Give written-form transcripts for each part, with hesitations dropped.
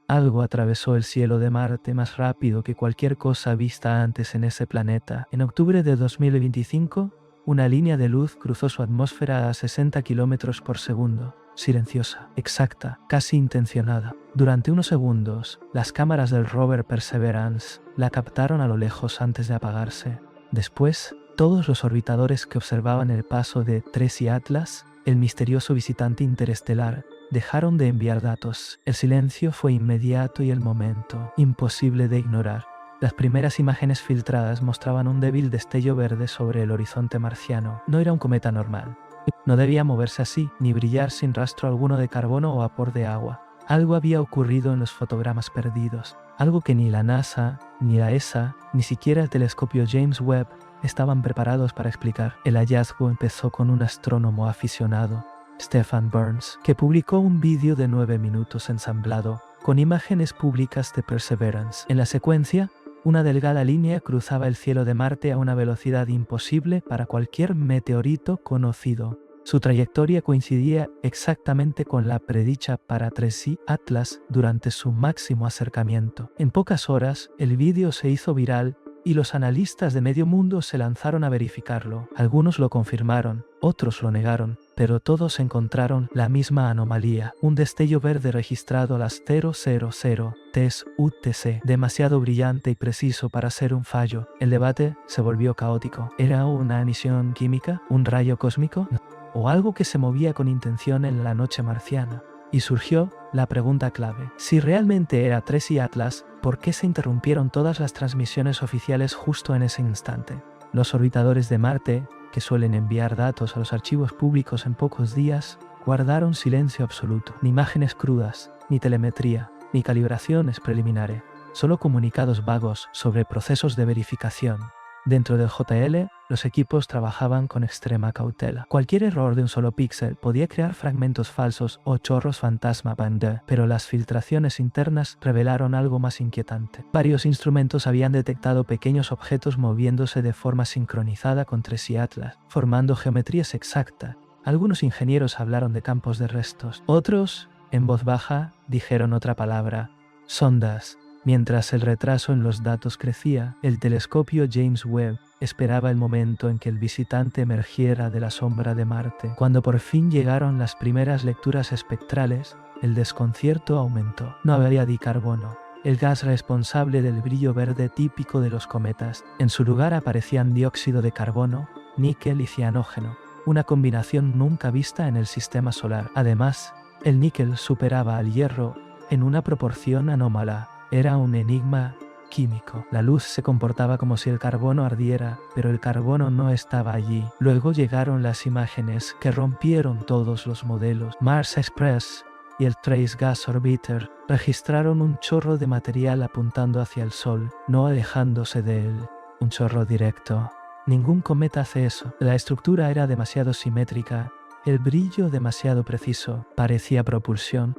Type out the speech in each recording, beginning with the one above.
Algo atravesó el cielo de Marte más rápido que cualquier cosa vista antes en ese planeta. En octubre de 2025, una línea de luz cruzó su atmósfera a 60 km por segundo. Silenciosa, exacta, casi intencionada. Durante unos segundos, las cámaras del rover Perseverance la captaron a lo lejos antes de apagarse. Después, todos los orbitadores que observaban el paso de Tracy Atlas, el misterioso visitante interestelar, dejaron de enviar datos. El silencio fue inmediato y el momento imposible de ignorar. Las primeras imágenes filtradas mostraban un débil destello verde sobre el horizonte marciano. No era un cometa normal. No debía moverse así, ni brillar sin rastro alguno de carbono o vapor de agua. Algo había ocurrido en los fotogramas perdidos. Algo que ni la NASA, ni la ESA, ni siquiera el telescopio James Webb estaban preparados para explicar. El hallazgo empezó con un astrónomo aficionado, Stephen Burns, que publicó un vídeo de 9 minutos ensamblado con imágenes públicas de Perseverance. En la secuencia, una delgada línea cruzaba el cielo de Marte a una velocidad imposible para cualquier meteorito conocido. Su trayectoria coincidía exactamente con la predicha para Tracy Atlas durante su máximo acercamiento. En pocas horas, el vídeo se hizo viral y los analistas de medio mundo se lanzaron a verificarlo. Algunos lo confirmaron, otros lo negaron, pero todos encontraron la misma anomalía, un destello verde registrado a las 000 TES UTC, demasiado brillante y preciso para ser un fallo. El debate se volvió caótico. ¿Era una emisión química? ¿Un rayo cósmico? ¿O algo que se movía con intención en la noche marciana? Y surgió la pregunta clave. Si realmente era Tracy Atlas, ¿por qué se interrumpieron todas las transmisiones oficiales justo en ese instante? Los orbitadores de Marte, que suelen enviar datos a los archivos públicos en pocos días, guardaron silencio absoluto. Ni imágenes crudas, ni telemetría, ni calibraciones preliminares. Solo comunicados vagos sobre procesos de verificación. Dentro del JL, los equipos trabajaban con extrema cautela. Cualquier error de un solo píxel podía crear fragmentos falsos o chorros fantasma band, pero las filtraciones internas revelaron algo más inquietante. Varios instrumentos habían detectado pequeños objetos moviéndose de forma sincronizada con Tracy Atlas, formando geometrías exactas. Algunos ingenieros hablaron de campos de restos. Otros, en voz baja, dijeron otra palabra: sondas. Mientras el retraso en los datos crecía, el telescopio James Webb esperaba el momento en que el visitante emergiera de la sombra de Marte. Cuando por fin llegaron las primeras lecturas espectrales, el desconcierto aumentó. No había dicarbono, el gas responsable del brillo verde típico de los cometas. En su lugar aparecían dióxido de carbono, níquel y cianógeno, una combinación nunca vista en el sistema solar. Además, el níquel superaba al hierro en una proporción anómala. Era un enigma químico. La luz se comportaba como si el carbono ardiera, pero el carbono no estaba allí. Luego llegaron las imágenes que rompieron todos los modelos. Mars Express y el Trace Gas Orbiter registraron un chorro de material apuntando hacia el Sol, no alejándose de él. Un chorro directo. Ningún cometa hace eso. La estructura era demasiado simétrica, el brillo demasiado preciso. Parecía propulsión.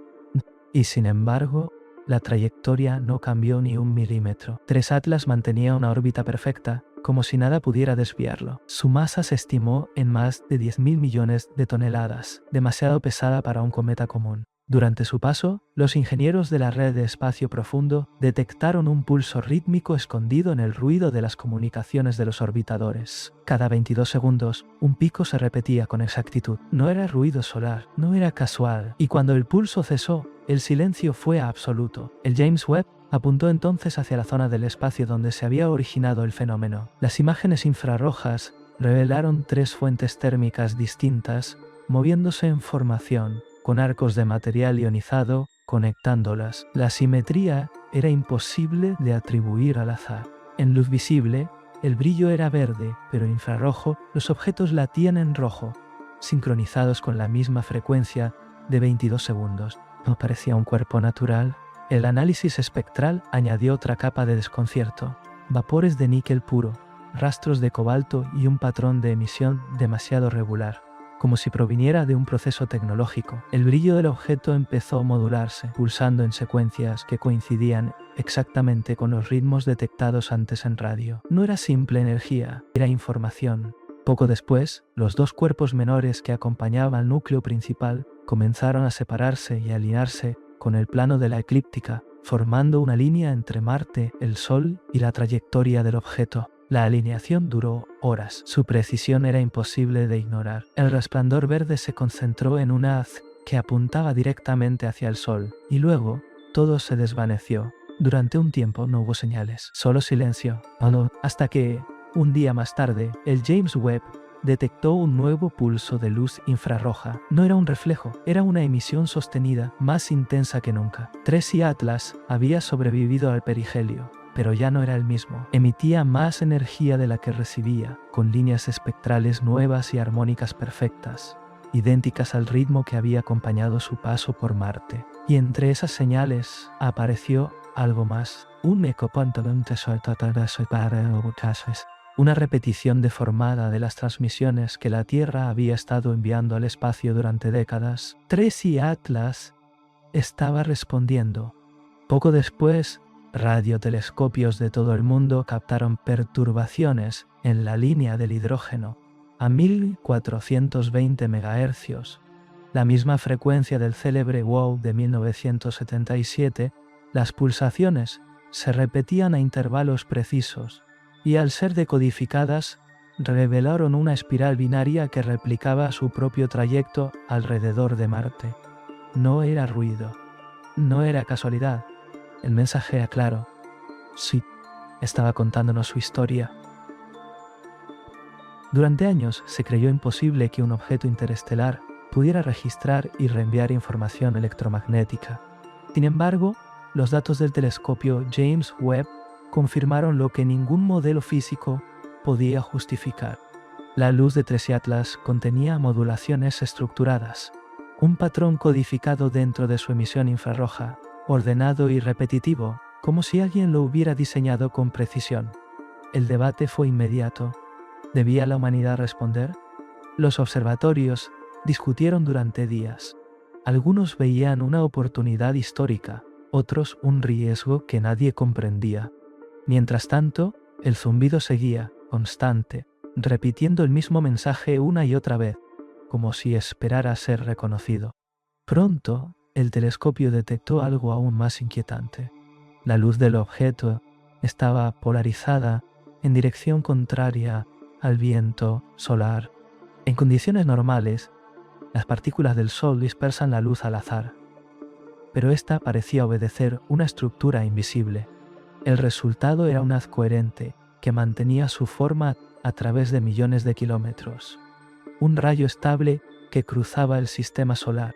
Y sin embargo, la trayectoria no cambió ni un milímetro. Tracy Atlas mantenía una órbita perfecta, como si nada pudiera desviarlo. Su masa se estimó en más de 10.000 millones de toneladas, demasiado pesada para un cometa común. Durante su paso, los ingenieros de la red de espacio profundo detectaron un pulso rítmico escondido en el ruido de las comunicaciones de los orbitadores. Cada 22 segundos, un pico se repetía con exactitud. No era ruido solar, no era casual. Y cuando el pulso cesó, el silencio fue absoluto. El James Webb apuntó entonces hacia la zona del espacio donde se había originado el fenómeno. Las imágenes infrarrojas revelaron 3 fuentes térmicas distintas, moviéndose en formación, con arcos de material ionizado conectándolas. La simetría era imposible de atribuir al azar. En luz visible, el brillo era verde, pero en infrarrojo los objetos latían en rojo, sincronizados con la misma frecuencia de 22 segundos. No parecía un cuerpo natural. El análisis espectral añadió otra capa de desconcierto. Vapores de níquel puro, rastros de cobalto y un patrón de emisión demasiado regular, como si proviniera de un proceso tecnológico. El brillo del objeto empezó a modularse, pulsando en secuencias que coincidían exactamente con los ritmos detectados antes en radio. No era simple energía, era información. Poco después, los 2 cuerpos menores que acompañaban al núcleo principal comenzaron a separarse y alinearse con el plano de la eclíptica, formando una línea entre Marte, el Sol y la trayectoria del objeto. La alineación duró horas. Su precisión era imposible de ignorar. El resplandor verde se concentró en una haz que apuntaba directamente hacia el Sol, y luego todo se desvaneció. Durante un tiempo no hubo señales, solo silencio. Hasta que, un día más tarde, el James Webb detectó un nuevo pulso de luz infrarroja. No era un reflejo, era una emisión sostenida, más intensa que nunca. Tracy Atlas había sobrevivido al perihelio, pero ya no era el mismo. Emitía más energía de la que recibía, con líneas espectrales nuevas y armónicas perfectas, idénticas al ritmo que había acompañado su paso por Marte. Y entre esas señales apareció algo más. Una repetición deformada de las transmisiones que la Tierra había estado enviando al espacio durante décadas. Tracy Atlas estaba respondiendo. Poco después, radiotelescopios de todo el mundo captaron perturbaciones en la línea del hidrógeno a 1420 MHz, la misma frecuencia del célebre WOW de 1977. Las pulsaciones se repetían a intervalos precisos y, al ser decodificadas, revelaron una espiral binaria que replicaba su propio trayecto alrededor de Marte. No era ruido, no era casualidad. El mensaje era claro. Sí, estaba contándonos su historia. Durante años se creyó imposible que un objeto interestelar pudiera registrar y reenviar información electromagnética. Sin embargo, los datos del telescopio James Webb confirmaron lo que ningún modelo físico podía justificar. La luz de Tracy Atlas contenía modulaciones estructuradas, un patrón codificado dentro de su emisión infrarroja, ordenado y repetitivo, como si alguien lo hubiera diseñado con precisión. El debate fue inmediato. ¿Debía la humanidad responder? Los observatorios discutieron durante días. Algunos veían una oportunidad histórica, otros un riesgo que nadie comprendía. Mientras tanto, el zumbido seguía, constante, repitiendo el mismo mensaje una y otra vez, como si esperara ser reconocido. Pronto, el telescopio detectó algo aún más inquietante. La luz del objeto estaba polarizada en dirección contraria al viento solar. En condiciones normales, las partículas del Sol dispersan la luz al azar, pero esta parecía obedecer una estructura invisible. El resultado era un haz coherente que mantenía su forma a través de millones de kilómetros. Un rayo estable que cruzaba el sistema solar.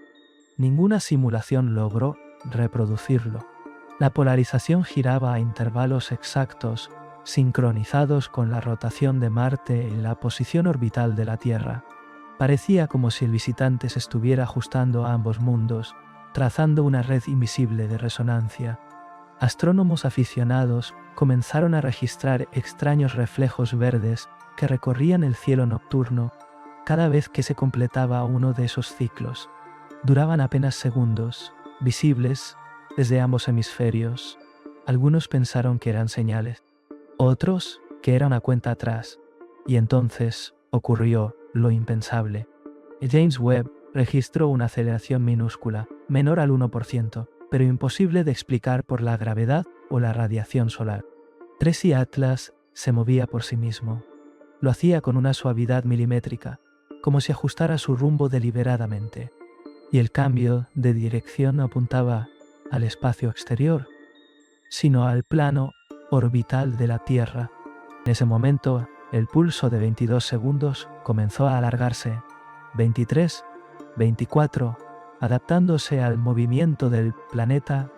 Ninguna simulación logró reproducirlo. La polarización giraba a intervalos exactos, sincronizados con la rotación de Marte en la posición orbital de la Tierra. Parecía como si el visitante se estuviera ajustando a ambos mundos, trazando una red invisible de resonancia. Astrónomos aficionados comenzaron a registrar extraños reflejos verdes que recorrían el cielo nocturno cada vez que se completaba uno de esos ciclos. Duraban apenas segundos, visibles desde ambos hemisferios. Algunos pensaron que eran señales, otros que era una cuenta atrás. Y entonces ocurrió lo impensable. James Webb registró una aceleración minúscula, menor al 1%, pero imposible de explicar por la gravedad o la radiación solar. Tracy Atlas se movía por sí mismo. Lo hacía con una suavidad milimétrica, como si ajustara su rumbo deliberadamente. Y el cambio de dirección no apuntaba al espacio exterior, sino al plano orbital de la Tierra. En ese momento, el pulso de 22 segundos comenzó a alargarse. 23, 24, adaptándose al movimiento del planeta.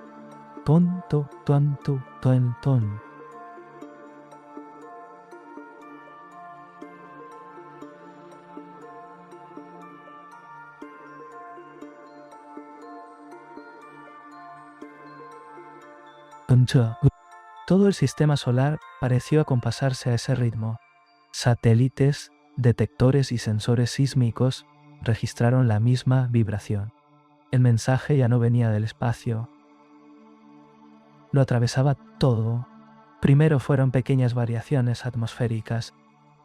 Tonto, tonto, ton. Todo el sistema solar pareció acompasarse a ese ritmo. Satélites, detectores y sensores sísmicos registraron la misma vibración. El mensaje ya no venía del espacio. Lo atravesaba todo. Primero fueron pequeñas variaciones atmosféricas,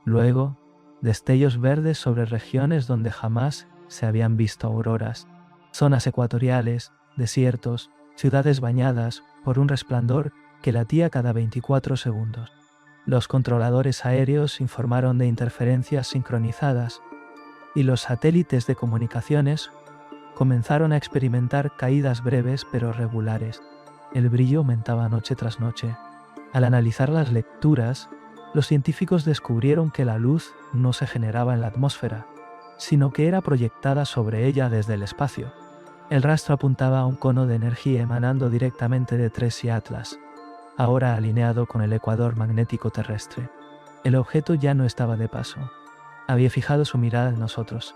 luego destellos verdes sobre regiones donde jamás se habían visto auroras, zonas ecuatoriales, desiertos, ciudades bañadas por un resplandor que latía cada 24 segundos. Los controladores aéreos informaron de interferencias sincronizadas y los satélites de comunicaciones comenzaron a experimentar caídas breves pero regulares. El brillo aumentaba noche tras noche. Al analizar las lecturas, los científicos descubrieron que la luz no se generaba en la atmósfera, sino que era proyectada sobre ella desde el espacio. El rastro apuntaba a un cono de energía emanando directamente de Tracy Atlas, ahora alineado con el ecuador magnético terrestre. El objeto ya no estaba de paso. Había fijado su mirada en nosotros.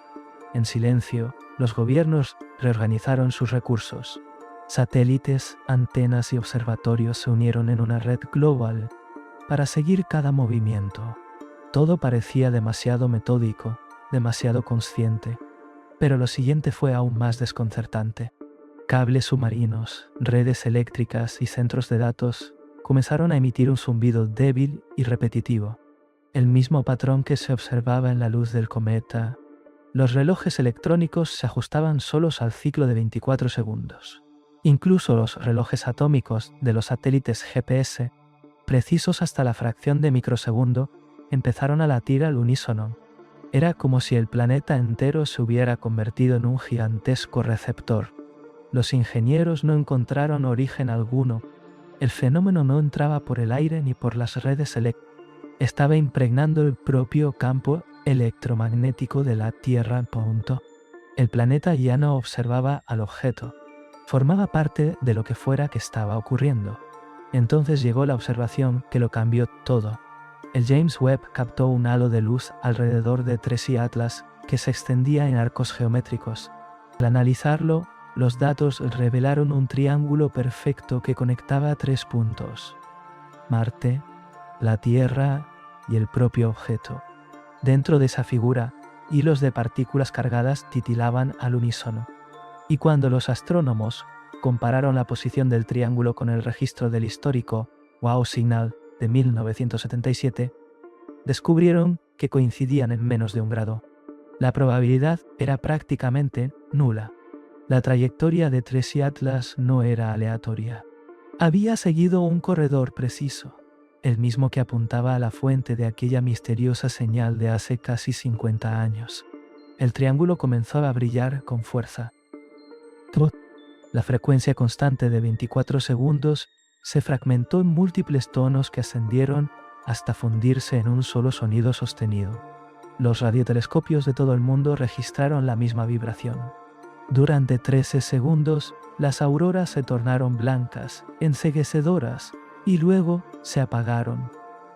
En silencio, los gobiernos reorganizaron sus recursos. Satélites, antenas y observatorios se unieron en una red global para seguir cada movimiento. Todo parecía demasiado metódico, demasiado consciente, pero lo siguiente fue aún más desconcertante. Cables submarinos, redes eléctricas y centros de datos comenzaron a emitir un zumbido débil y repetitivo, el mismo patrón que se observaba en la luz del cometa. Los relojes electrónicos se ajustaban solos al ciclo de 24 segundos. Incluso los relojes atómicos de los satélites GPS, precisos hasta la fracción de microsegundo, empezaron a latir al unísono. Era como si el planeta entero se hubiera convertido en un gigantesco receptor. Los ingenieros no encontraron origen alguno. El fenómeno no entraba por el aire ni por las redes eléctricas. Estaba impregnando el propio campo electromagnético de la Tierra. El planeta ya no observaba al objeto. Formaba parte de lo que fuera que estaba ocurriendo. Entonces llegó la observación que lo cambió todo. El James Webb captó un halo de luz alrededor de Tracy Atlas que se extendía en arcos geométricos. Al analizarlo, los datos revelaron un triángulo perfecto que conectaba 3 puntos: Marte, la Tierra y el propio objeto. Dentro de esa figura, hilos de partículas cargadas titilaban al unísono. Y cuando los astrónomos compararon la posición del triángulo con el registro del histórico WOW Signal de 1977, descubrieron que coincidían en menos de 1 grado. La probabilidad era prácticamente nula. La trayectoria de Tracy Atlas no era aleatoria. Había seguido un corredor preciso, el mismo que apuntaba a la fuente de aquella misteriosa señal de hace casi 50 años. El triángulo comenzó a brillar con fuerza. La frecuencia constante de 24 segundos se fragmentó en múltiples tonos que ascendieron hasta fundirse en un solo sonido sostenido. Los radiotelescopios de todo el mundo registraron la misma vibración. Durante 13 segundos, las auroras se tornaron blancas, enceguecedoras, y luego se apagaron.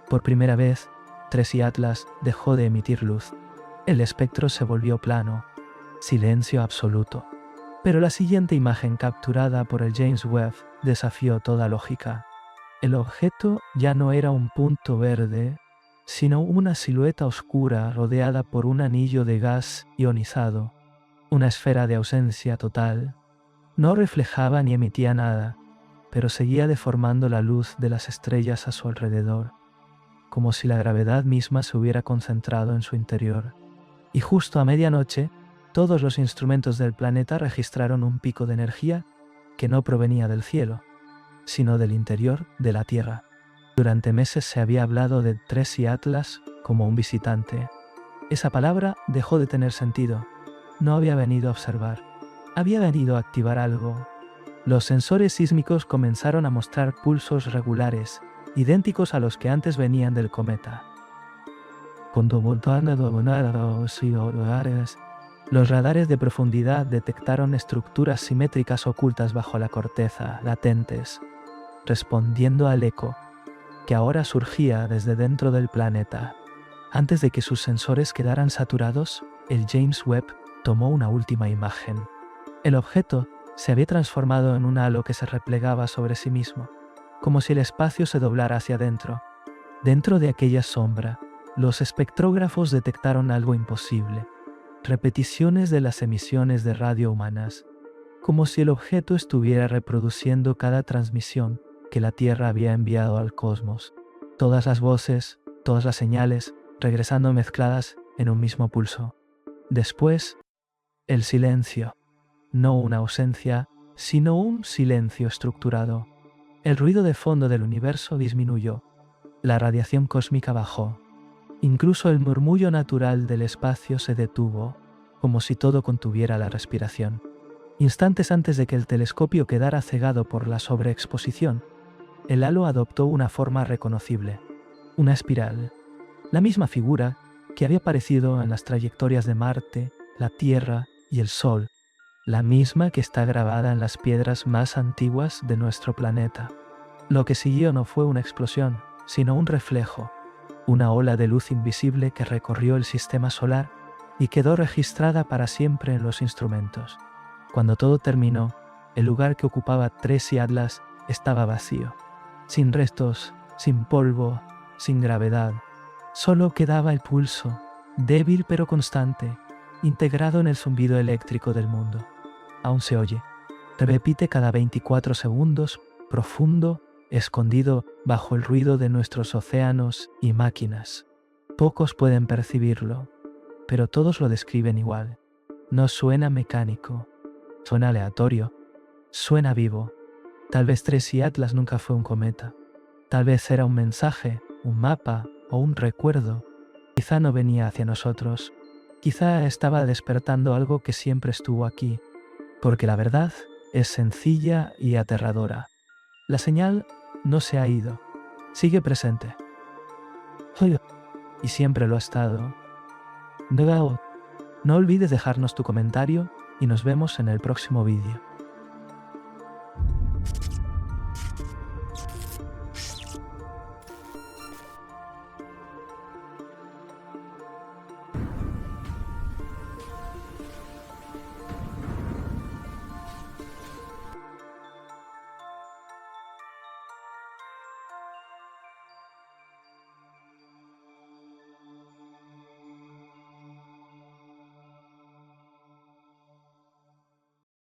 Por primera vez, Tracy Atlas dejó de emitir luz. El espectro se volvió plano. Silencio absoluto. Pero la siguiente imagen capturada por el James Webb desafió toda lógica. El objeto ya no era un punto verde, sino una silueta oscura rodeada por un anillo de gas ionizado, una esfera de ausencia total. No reflejaba ni emitía nada, pero seguía deformando la luz de las estrellas a su alrededor, como si la gravedad misma se hubiera concentrado en su interior. Y justo a medianoche, todos los instrumentos del planeta registraron un pico de energía que no provenía del cielo, sino del interior de la Tierra. Durante meses se había hablado de Tracy Atlas como un visitante. Esa palabra dejó de tener sentido. No había venido a observar, había venido a activar algo. Los sensores sísmicos comenzaron a mostrar pulsos regulares, idénticos a los que antes venían del cometa. Los radares de profundidad detectaron estructuras simétricas ocultas bajo la corteza, latentes, respondiendo al eco que ahora surgía desde dentro del planeta. Antes de que sus sensores quedaran saturados, el James Webb tomó una última imagen. El objeto se había transformado en un halo que se replegaba sobre sí mismo, como si el espacio se doblara hacia adentro. Dentro de aquella sombra, los espectrógrafos detectaron algo imposible: repeticiones de las emisiones de radio humanas, como si el objeto estuviera reproduciendo cada transmisión que la Tierra había enviado al cosmos. Todas las voces, todas las señales, regresando mezcladas en un mismo pulso. Después, el silencio. No una ausencia, sino un silencio estructurado. El ruido de fondo del universo disminuyó. La radiación cósmica bajó. Incluso el murmullo natural del espacio se detuvo, como si todo contuviera la respiración. Instantes antes de que el telescopio quedara cegado por la sobreexposición, el halo adoptó una forma reconocible, una espiral, la misma figura que había aparecido en las trayectorias de Marte, la Tierra y el Sol, la misma que está grabada en las piedras más antiguas de nuestro planeta. Lo que siguió no fue una explosión, sino un reflejo, una ola de luz invisible que recorrió el sistema solar y quedó registrada para siempre en los instrumentos. Cuando todo terminó, el lugar que ocupaba Tracy Atlas estaba vacío, sin restos, sin polvo, sin gravedad. Solo quedaba el pulso, débil pero constante, integrado en el zumbido eléctrico del mundo. Aún se oye. Repite cada 24 segundos, profundo, escondido bajo el ruido de nuestros océanos y máquinas. Pocos pueden percibirlo, pero todos lo describen igual. No suena mecánico, suena aleatorio, suena vivo. Tal vez Tracy Atlas nunca fue un cometa. Tal vez era un mensaje, un mapa o un recuerdo. Quizá no venía hacia nosotros. Quizá estaba despertando algo que siempre estuvo aquí, porque la verdad es sencilla y aterradora. La señal no se ha ido, sigue presente. Y siempre lo ha estado. No olvides dejarnos tu comentario y nos vemos en el próximo vídeo.